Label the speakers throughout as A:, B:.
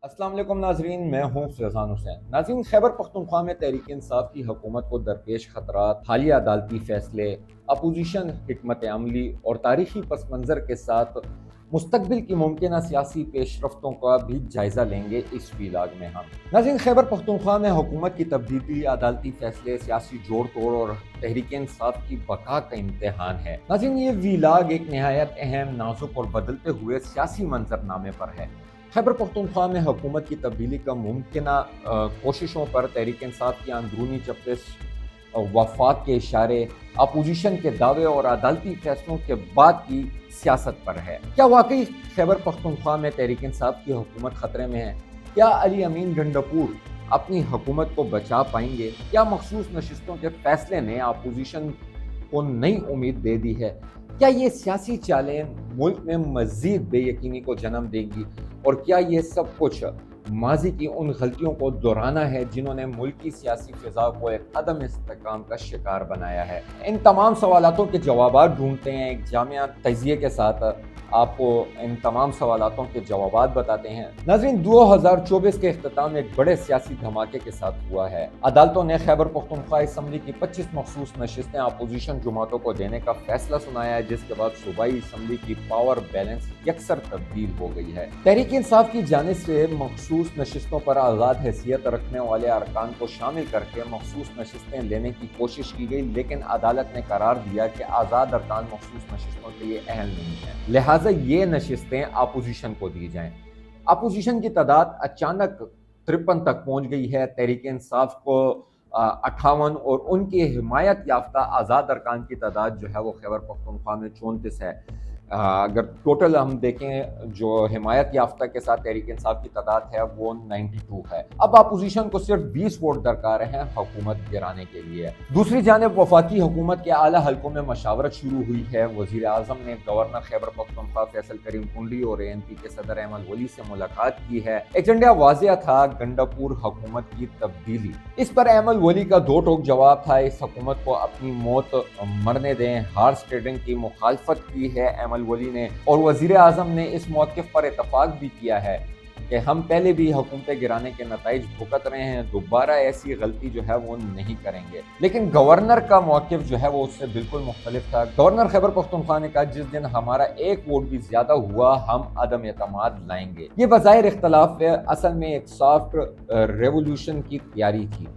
A: अस्सलाम वालेकुम नाजरीन, मैं हूं फैज़ान हुसैन। नाज़रीन, खैबर पख्तूनख्वा में तहरीक इंसाफ की हुकूमत को दरपेश खतरात, हालिया अदालती फैसले, अपोजिशन हिकमत अमली और तारीखी पस मंज़र के साथ मुस्तकबिल की मुमकिन सियासी पेशरफ्तों का भी जायज़ा लेंगे इस वीलाग में हम। नाज़रीन, खैबर पख्तूनख्वा में हुकूमत की तब्दीली, अदालती फैसले, सियासी जोड़ तोड़ और तहरीक इंसाफ की बका का इम्तहान है। नाज़रीन, ये वीलाग एक नहायत अहम, नाजुक और बदलते हुए सियासी मंजरनामे पर है। खैबर पख्तूनख्वा में हुकूमत की तब्दीली का मुमकिना कोशिशों पर तहरीक इंसाफ की अंदरूनी चप्पे, वफाक के इशारे, अपोजिशन के दावे और अदालती फैसलों के बाद की सियासत पर है। क्या वाकई खैबर पख्तूनख्वा में तहरीक इंसाफ की हुकूमत खतरे में है? क्या अली अमीन गंडापुर अपनी हुकूमत को बचा पाएंगे? क्या मखसूस नशिस्तों के फैसले ने अपोजिशन को नई उम्मीद दे दी है? क्या ये सियासी चालें मुल्क में मजीद बेयकीनी को जन्म देंगी? और क्या ये सब कुछ माजी की उन गलतियों को दोहराना है जिन्होंने मुल्क की सियासी फिजा को एक अदम इस्तेहकाम का शिकार बनाया है? इन तमाम सवालों के जवाब ढूंढते हैं एक जामिया तजिए के साथ। आपको इन तमाम सवालों के जवाब बताते हैं। नाज़रीन, 2024 के इख्तिताम एक बड़े सियासी धमाके के साथ हुआ है। अदालतों ने खैबर पख्तूनख्वा असम्बली की 25 मखसूस नशिस्तें अपोजिशन जमातों को देने का फैसला सुनाया है, जिसके बाद सूबाई असम्बली की पावर बैलेंस यकसर तब्दील हो गई है। तहरीक इंसाफ की जानिब से मखसूस नशिस्तों पर आज़ाद हैसियत रखने वाले अरकान को शामिल करके मखसूस नशिस्तें लेने की कोशिश की गई, लेकिन अदालत ने करार दिया कि आज़ाद अरकान मखसूस नशिस्तों के लिए अहल नहीं है, लिहाजा ये नशिस्तें अपोजिशन को दी जाएं। अपोजिशन की तादाद अचानक 53 तक पहुंच गई है। तहरीक इंसाफ को 58 और उनकी हिमायत याफ्ता आज़ाद अरकान की तादाद जो है वो खैबर पख्तूनख्वा में 34 है। अगर टोटल हम देखें जो हिमायत याफ्ता के साथ तहरीक इंसाफ की तादाद है वो 92 है। अब अपोजिशन को सिर्फ 20 वोट दरकार हैं हुकूमत गिराने के लिए। दूसरी जानिब वफाकी हुकूमत के आला हलकों में मशावरत शुरू हुई है। वज़ीर आज़म ने गवर्नर खैबर पख्तूनख्वा फैसल करीम कुंडली और ANP के सदर अहमद वली से मुलाकात की है। एजेंडा वाज़ेह था, गंडापुर हुकूमत की तब्दीली। इस पर अहमद वली का दो टोक जवाब था, इस हुकूमत को अपनी मौत मरने दें। हॉर्स ट्रेडिंग की मुखालफत की है अहमद वली ने, और वज़ीर आज़म ने इस मौक़िफ़ पर इत्तफ़ाक़ भी किया है कि हम पहले भी हुकूमतें गिराने के नताइज भुगत रहे हैं, दोबारा ऐसी गलती जो है वो नहीं करेंगे। लेकिन गवर्नर का मौक़िफ़ जो है वो उससे बिल्कुल मुख्तलिफ था। गवर्नर खैबर पख्तूनख्वा ने कहा, जिस दिन हमारा एक वोट भी ज्यादा हुआ हम अदम एतमाद लाएंगे। ये बज़ाहिर इख्तलाफ असल में एक सॉफ्ट रेवोल्यूशन की तैयारी थी।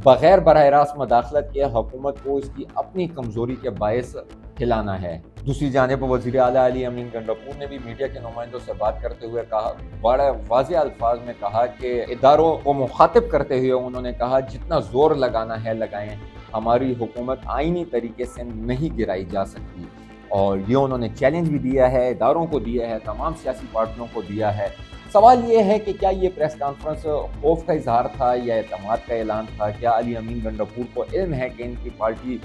A: बगैर बराह रास्त मदाखलत के हुकूमत को इसकी अपनी कमजोरी के बायस हिलाना है। दूसरी जानिब वज़ीर आला अली अमीन गंडापुर ने भी मीडिया के नुमाइंदों से बात करते हुए कहा, बड़ा वाज़ेह अल्फाज में कहा कि इदारों को मुखातिब करते हुए उन्होंने कहा, जितना जोर लगाना है लगाएं, हमारी हुकूमत आईनी तरीके से नहीं गिराई जा सकती। और ये उन्होंने चैलेंज भी दिया है, इदारों को दिया है, तमाम सियासी पार्टियों को दिया है। सवाल ये है कि क्या ये प्रेस कॉन्फ्रेंस खौफ का इजहार था या एतमाद का ऐलान था? क्या अली अमीन गंडापुर को इल्म है कि इनकी पार्टी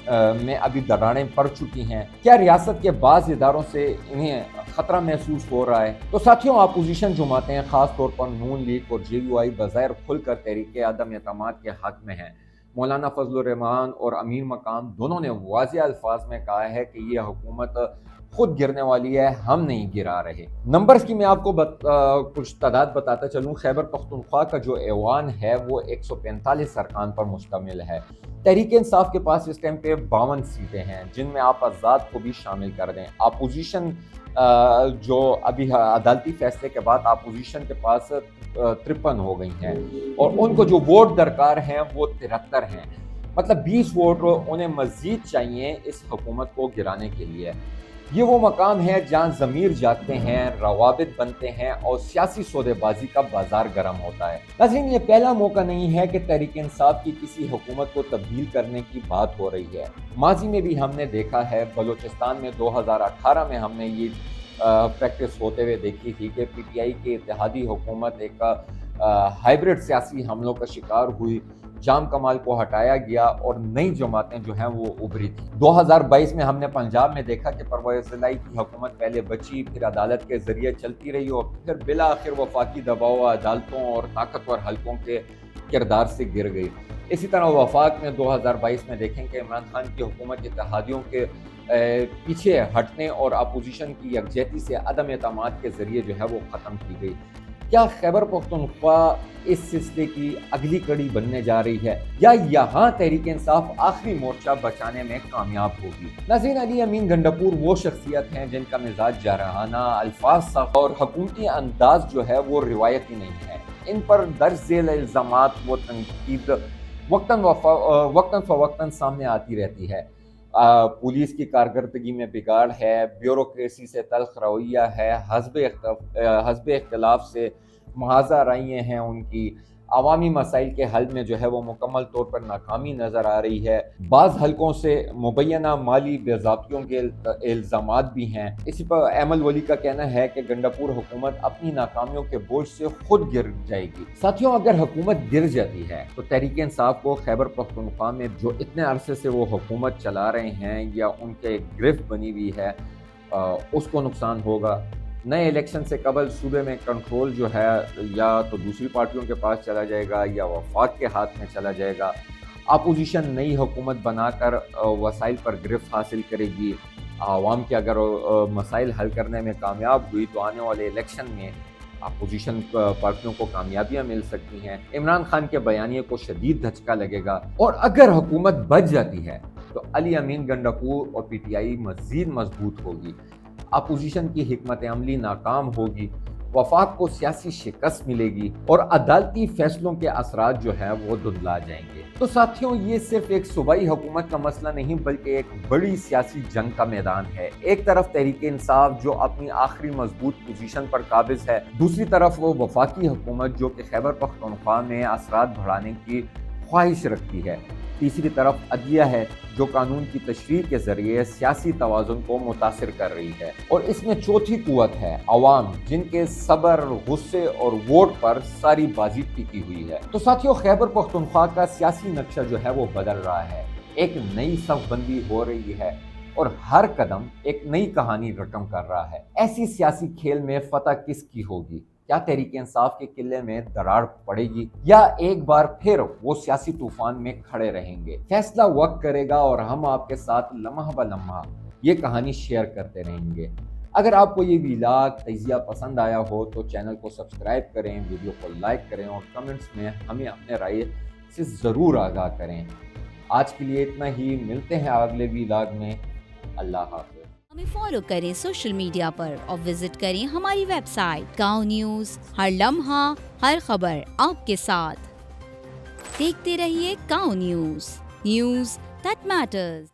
A: में अभी दरारें पड़ चुकी हैं? क्या रियासत के बाज़ इदारों से इन्हें खतरा महसूस हो रहा है? तो साथियों, अपोजिशन जमातें खास तौर पर नून लीग और JUI बज़ाहिर खुलकर तहरीक अदम एतमाद के हक में हैं। मौलाना फजलुर रहमान और अमीर मकाम दोनों ने वाज़ेह अल्फाज में कहा है कि ये हुकूमत खुद गिरने वाली है, हम नहीं गिरा रहे। नंबर्स की मैं आपको कुछ तादाद बताता चलूँ। खैबर पख्तूनख्वा का जो ऐवान है वो 145 अरकान पर मुश्तमिल है। तहरीक इंसाफ के पास इस टाइम पे 52 सीटें हैं, जिनमें आप आज़ाद को भी शामिल कर दें। अपोजिशन जो अभी अदालती फैसले के बाद अपोजिशन के पास 53 हो गई हैं, और उनको जो वोट दरकार हैं वो 73 हैं। मतलब 20 वोट उन्हें मजीद चाहिए इस हुकूमत को गिराने के लिए। ये वो मकाम है जहाँ ज़मीर जागते हैं, रवाबित बनते हैं और सियासी सौदेबाजी का बाजार गर्म होता है। नाज़रीन, ये पहला मौका नहीं है कि तहरीक इंसाफ की किसी हुकूमत को तब्दील करने की बात हो रही है। माजी में भी हमने देखा है, बलूचिस्तान में 2018 में हमने ये प्रैक्टिस होते हुए देखी थी कि PTI की इत्तेहादी हुकूमत एक हाइब्रिड सियासी हमलों का शिकार हुई। जाम कमाल को हटाया गया और नई जमातें जो हैं वो उभरी थी। 2022 में हमने पंजाब में देखा कि परवेज़ इलाही की हुकूमत पहले बची, फिर अदालत के जरिए चलती रही और फिर बिला आखिर वफाकी दबाव अदालतों और ताकतवर हलकों के किरदार से गिर गई। इसी तरह वफाक में 2022 में देखें कि इमरान खान की हुकूमत इत्तेहादियों के पीछे हटने और अपोजिशन की यकजहती से अदम एतमाद के जरिए जो है वो ख़त्म की गई। کیا خیبر پختونخوا اس سلسلے کی اگلی کڑی بننے جا رہی ہے یا یہاں تحریک انصاف آخری مورچہ بچانے میں کامیاب ہوگی؟ ناظرین، علی امین گنڈاپور وہ شخصیت ہیں جن کا مزاج جارحانہ، الفاظ سخت اور حکومتی انداز جو ہے وہ روایتی نہیں ہے۔ ان پر درج ذیل الزامات و تنقید وقتاً فوقتاً سامنے آتی رہتی ہے۔ پولیس کی کارکردگی میں بگاڑ ہے، بیوروکریسی سے تلخ رویہ ہے، حزب اختلاف سے محاذ آرائیاں ہیں ان کی، عوامی مسائل کے حل میں جو ہے وہ مکمل طور پر ناکامی نظر آ رہی ہے۔ بعض حلقوں سے مبینہ مالی بے ضابطیوں کے الزامات بھی ہیں۔ اسی پر ایمل ولی کا کہنا ہے کہ گنڈاپور حکومت اپنی ناکامیوں کے بوجھ سے خود گر جائے گی۔ ساتھیوں، اگر حکومت گر جاتی ہے تو تحریک انصاف کو خیبر پختونخوا میں جو اتنے عرصے سے وہ حکومت چلا رہے ہیں یا ان کے گرفت بنی ہوئی ہے اس کو نقصان ہوگا۔ نئے الیکشن سے قبل صوبے میں کنٹرول جو ہے یا تو دوسری پارٹیوں کے پاس چلا جائے گا یا وفاق کے ہاتھ میں چلا جائے گا۔ اپوزیشن نئی حکومت بنا کر وسائل پر گرفت حاصل کرے گی۔ عوام کے اگر مسائل حل کرنے میں کامیاب ہوئی تو آنے والے الیکشن میں اپوزیشن پارٹیوں کو کامیابیاں مل سکتی ہیں۔ عمران خان کے بیانیے کو شدید دھچکا لگے گا، اور اگر حکومت بچ جاتی ہے تو علی امین گنڈاپور اور پی ٹی آئی مزید مضبوط ہوگی، اپوزیشن کی حکمت عملی ناکام ہوگی، وفاق کو سیاسی شکست ملے گی اور عدالتی فیصلوں کے اثرات جو ہے وہ دھندلا جائیں گے۔ تو ساتھیوں، یہ صرف ایک صوبائی حکومت کا مسئلہ نہیں بلکہ ایک بڑی سیاسی جنگ کا میدان ہے۔ ایک طرف تحریک انصاف جو اپنی آخری مضبوط پوزیشن پر قابض ہے، دوسری طرف وہ وفاقی حکومت جو کہ خیبر پختونخوا میں اثرات بڑھانے کی خواہش رکھتی ہے، تیسری طرف عدلیہ ہے جو قانون کی تشریح کے ذریعے سیاسی توازن کو متاثر کر رہی ہے، اور اس میں چوتھی قوت ہے عوام، جن کے صبر، غصے اور ووٹ پر ساری بازی ٹکی ہوئی ہے۔ تو ساتھیوں، خیبر پختونخوا کا سیاسی نقشہ جو ہے وہ بدل رہا ہے، ایک نئی صف بندی ہو رہی ہے اور ہر قدم ایک نئی کہانی رقم کر رہا ہے۔ ایسی سیاسی کھیل میں فتح کس کی ہوگی؟ کیا تحریک انصاف کے قلعے میں دراڑ پڑے گی یا ایک بار پھر وہ سیاسی طوفان میں کھڑے رہیں گے؟ فیصلہ وقت کرے گا اور ہم آپ کے ساتھ لمحہ بہ لمحہ یہ کہانی شیئر کرتے رہیں گے۔ اگر آپ کو یہ ویلاگ تجزیہ پسند آیا ہو تو چینل کو سبسکرائب کریں، ویڈیو کو لائک کریں اور کمنٹس میں ہمیں اپنے رائے سے ضرور آگاہ کریں۔ آج کے لیے اتنا ہی، ملتے ہیں اگلے ویلاگ میں۔ اللہ حافظ۔
B: ہمیں فالو کریں سوشل میڈیا پر اور وزٹ کریں ہماری ویب سائٹ گاؤں نیوز، ہر لمحہ ہر خبر آپ کے ساتھ۔ دیکھتے رہیے گاؤں نیوز دیٹ میٹرز۔